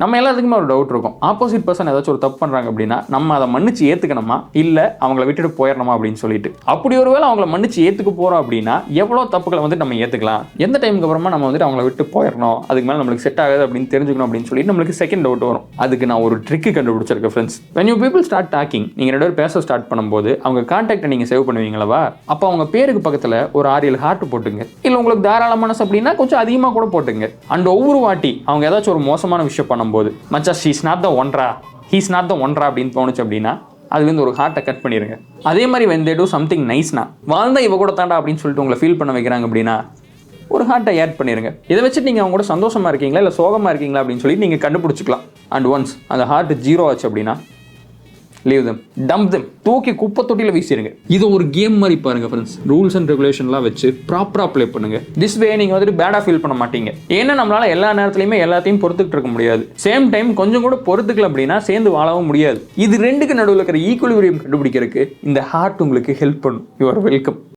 நம்ம எல்லாத்துக்குமே ஒரு டவுட் இருக்கும். ஆப்போசிட் பர்சன் ஏதாச்சும் ஒரு தப்பு பண்ணுறாங்க அப்படின்னா நம்ம அதை மன்னிச்சு ஏற்றுக்கணுமா இல்லை அவங்கள விட்டுட்டு போயிடணுமா அப்படின்னு சொல்லிட்டு. அப்படி ஒருவேளை அவங்கள மன்னிச்சு ஏற்றுக்க போகிறோம் அப்படின்னா எவ்வளோ தப்புகளை வந்து நம்ம ஏற்றுக்கலாம், எந்த டைமுக்கு அப்புறமா நம்ம வந்துட்டு அவங்கள விட்டு போயிடணும், அதுக்கு மேலே நம்மளுக்கு செட் ஆகாது அப்படின்னு தெரிஞ்சுக்கணும் அப்படின்னு சொல்லிட்டு நம்மளுக்கு செகண்ட் டவுட் வரும். அதுக்கு நான் ஒரு ட்ரிக்கு கண்டுபிடிச்சிருக்கேன் friends. when you people start talking, நீங்கள் 2 பேர் பேச ஸ்டார்ட் பண்ணும்போது அவங்க கான்டாக்டை நீங்கள் சேவ் பண்ணுவீங்களா, அப்போ அவங்க பேருக்கு பக்கத்தில் ஒரு 6-7 ஹார்ட் போட்டுங்க. இல்லை உங்களுக்கு தாராள மனசு அப்படின்னா கொஞ்சம் அதிகமாக கூட போட்டுங்க. அண்ட் ஒவ்வொரு வாட்டி அவங்க ஏதாச்சும் ஒரு மோசமான விஷயம் பண்ணும்போது மச்சா ஷீஸ் நாட் த ஒன்ரா ஹீஸ் நாட் த ஒன்ரா அப்படின்னு தோணுச்சு அப்படின்னா அதுலேருந்து ஒரு ஹார்ட்டை கட் பண்ணிடுங்க. அதே மாதிரி when they do something niceனா வாழ்ந்தா இவ கூட தாண்டா அப்படின்னு சொல்லிட்டு உங்களை ஃபீல் பண்ண வைக்கிறாங்க அப்படின்னா ஒரு ஹார்ட்டை ஆட் பண்ணிடுங்க. இதை வச்சுட்டு நீங்கள் அவங்க கூட சந்தோஷமாக இருக்கீங்களா இல்லை சோகமாக இருக்கீங்களா அப்படின்னு சொல்லி நீங்கள் கண்டுபிடிச்சிக்கலாம். அண்ட் ஒன்ஸ் அந்த ஹார்ட் 0 ஆச்சு அப்படின்னா லீவ் them, dump them, தூக்கி குப்பை தொட்டியில் வீசிடுங்க. இது ஒரு கேம் மாதிரி பாருங்க ஃப்ரெண்ட்ஸ். ரூல்ஸ் அண்ட் ரெகுலேஷன்லாம் வச்சு ப்ராப்பராக ப்ளே பண்ணுங்க. திஸ் வே நீங்கள் வந்துட்டு பேடாக ஃபீல் பண்ண மாட்டீங்க. ஏன்னா நம்மளால எல்லா நேரத்துலையுமே எல்லாத்தையும் பொறுத்துக்கிட்டு இருக்க முடியாது. சேம் டைம் கொஞ்சம் கூட பொறுத்துக்கல அப்படின்னா சேர்ந்து வாழவும் முடியாது. இது ரெண்டுக்கு நடுவில் இருக்கிற ஈக்குவலிபிரியம் கண்டுபிடிக்கிறதுக்கு இந்த ஹார்ட் உங்களுக்கு ஹெல்ப் பண்ணும். You are welcome.